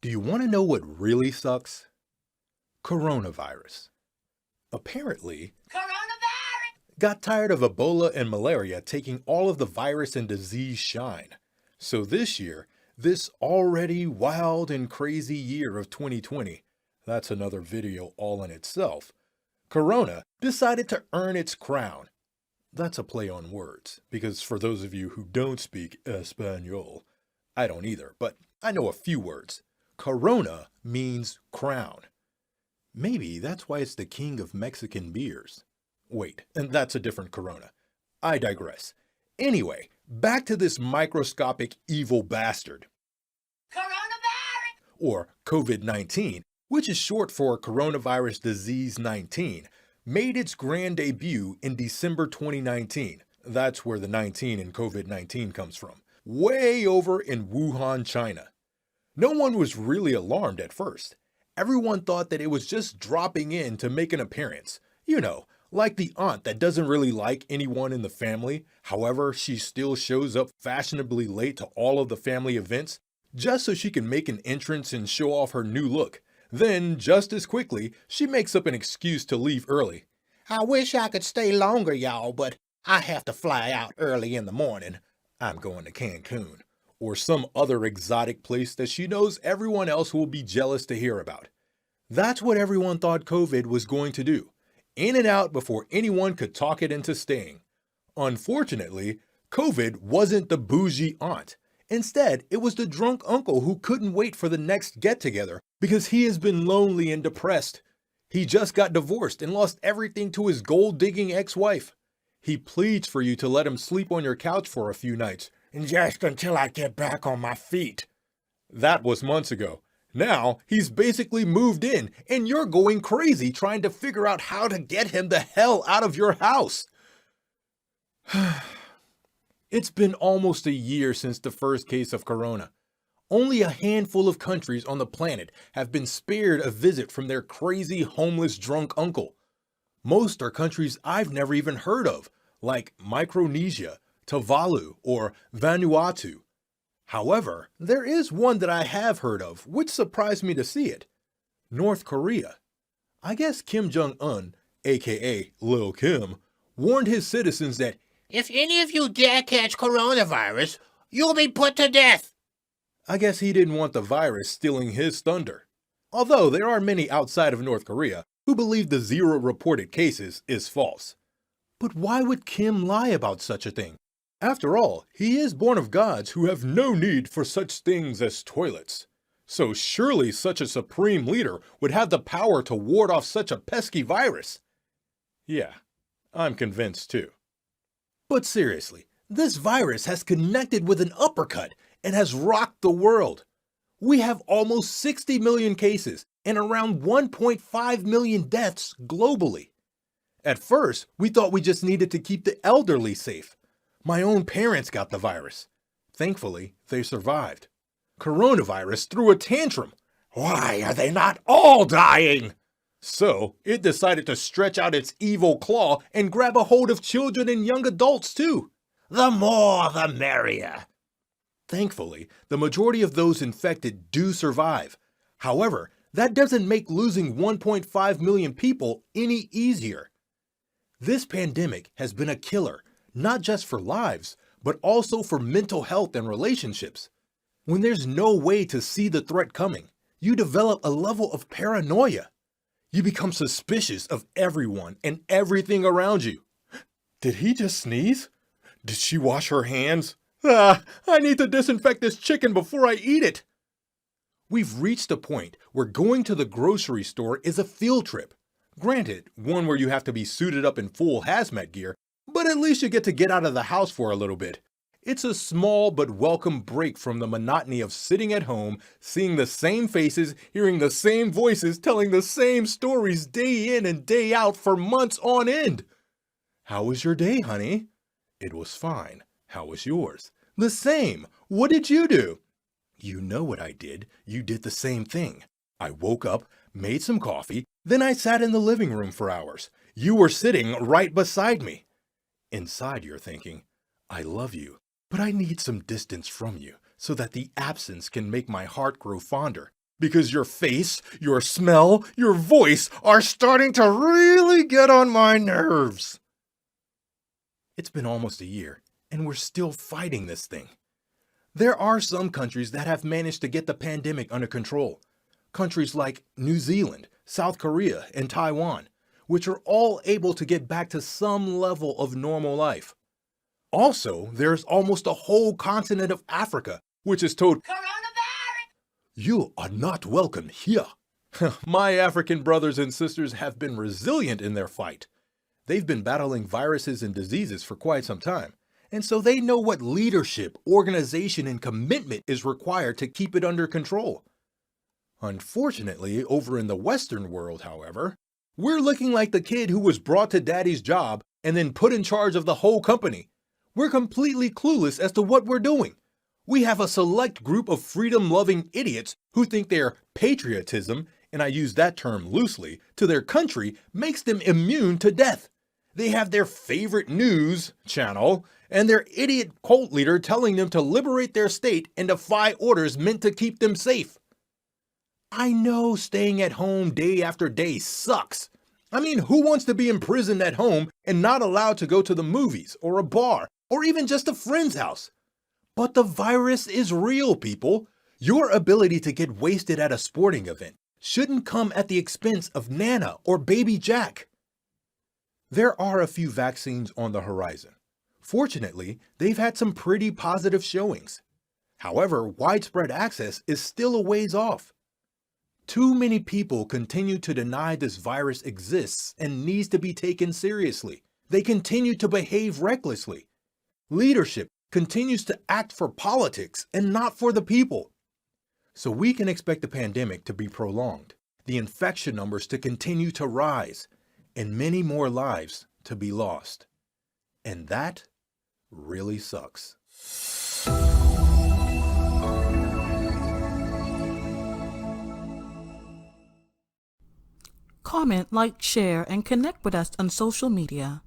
Do you want to know what really sucks? Coronavirus. Apparently, got tired of Ebola and malaria taking all of the virus and disease shine. So this year, this already wild and crazy year of 2020, that's another video all in itself, Corona decided to earn its crown. That's a play on words, because for those of you who don't speak Espanol, I don't either, but I know a few words. Corona means crown. Maybe that's why it's the king of Mexican beers. Wait, and that's a different Corona. I digress. Anyway, back to this microscopic evil bastard. Coronavirus! Or COVID-19, which is short for Coronavirus Disease 19, made its grand debut in December 2019. That's where the 19 in COVID-19 comes from. Way over in Wuhan, China. No one was really alarmed at first. Everyone thought that it was just dropping in to make an appearance. You know, like the aunt that doesn't really like anyone in the family, however, she still shows up fashionably late to all of the family events, just so she can make an entrance and show off her new look. Then, just as quickly, she makes up an excuse to leave early. I wish I could stay longer, y'all, but I have to fly out early in the morning. I'm going to Cancun. Or some other exotic place that she knows everyone else will be jealous to hear about. That's what everyone thought COVID was going to do. In and out before anyone could talk it into staying. Unfortunately, COVID wasn't the bougie aunt. Instead, it was the drunk uncle who couldn't wait for the next get-together because he has been lonely and depressed. He just got divorced and lost everything to his gold-digging ex-wife. He pleads for you to let him sleep on your couch for a few nights, just until I get back on my feet. That was months ago. Now, he's basically moved in, and you're going crazy trying to figure out how to get him the hell out of your house. It's been almost a year since the first case of corona. Only a handful of countries on the planet have been spared a visit from their crazy homeless drunk uncle. Most are countries I've never even heard of, like Micronesia, Tuvalu, or Vanuatu. However, there is one that I have heard of, which surprised me to see it. North Korea. I guess Kim Jong-un, aka Lil Kim, warned his citizens that if any of you dare catch coronavirus, you'll be put to death. I guess he didn't want the virus stealing his thunder. Although there are many outside of North Korea who believe the 0 reported cases is false. But why would Kim lie about such a thing? After all, he is born of gods who have no need for such things as toilets. So surely such a supreme leader would have the power to ward off such a pesky virus. Yeah, I'm convinced too. But seriously, this virus has connected with an uppercut and has rocked the world. We have almost 60 million cases and around 1.5 million deaths globally. At first, we thought we just needed to keep the elderly safe. My own parents got the virus. Thankfully, they survived. Coronavirus threw a tantrum. Why are they not all dying? So, it decided to stretch out its evil claw and grab a hold of children and young adults too. The more the merrier. Thankfully, the majority of those infected do survive. However, that doesn't make losing 1.5 million people any easier. This pandemic has been a killer, not just for lives, but also for mental health and relationships. When there's no way to see the threat coming, you develop a level of paranoia. You become suspicious of everyone and everything around you. Did he just sneeze? Did she wash her hands? I need to disinfect this chicken before I eat it. We've reached a point where going to the grocery store is a field trip. Granted, one where you have to be suited up in full hazmat gear, but at least you get out of the house for a little bit. It's a small but welcome break from the monotony of sitting at home, seeing the same faces, hearing the same voices, telling the same stories day in and day out for months on end. How was your day, honey? It was fine. How was yours? The same. What did you do? You know what I did. You did the same thing. I woke up, made some coffee, then I sat in the living room for hours. You were sitting right beside me. Inside you're thinking, I love you, but I need some distance from you so that the absence can make my heart grow fonder. Because your face, your smell, your voice are starting to really get on my nerves. It's been almost a year, and we're still fighting this thing. There are some countries that have managed to get the pandemic under control. Countries like New Zealand, South Korea, and Taiwan, which are all able to get back to some level of normal life. Also, there's almost a whole continent of Africa, which is told, "Coronavirus! You are not welcome here." My African brothers and sisters have been resilient in their fight. They've been battling viruses and diseases for quite some time, and so they know what leadership, organization, and commitment is required to keep it under control. Unfortunately, over in the Western world, however, we're looking like the kid who was brought to daddy's job and then put in charge of the whole company. We're completely clueless as to what we're doing. We have a select group of freedom-loving idiots who think their patriotism, and I use that term loosely, to their country makes them immune to death. They have their favorite news channel and their idiot cult leader telling them to liberate their state and defy orders meant to keep them safe. I know staying at home day after day sucks. I mean, who wants to be imprisoned at home and not allowed to go to the movies or a bar or even just a friend's house? But the virus is real, people. Your ability to get wasted at a sporting event shouldn't come at the expense of Nana or baby Jack. There are a few vaccines on the horizon. Fortunately, they've had some pretty positive showings. However, widespread access is still a ways off. Too many people continue to deny this virus exists and needs to be taken seriously. They continue to behave recklessly. Leadership continues to act for politics and not for the people. So we can expect the pandemic to be prolonged, the infection numbers to continue to rise, and many more lives to be lost. And that really sucks. Comment, like, share, and connect with us on social media.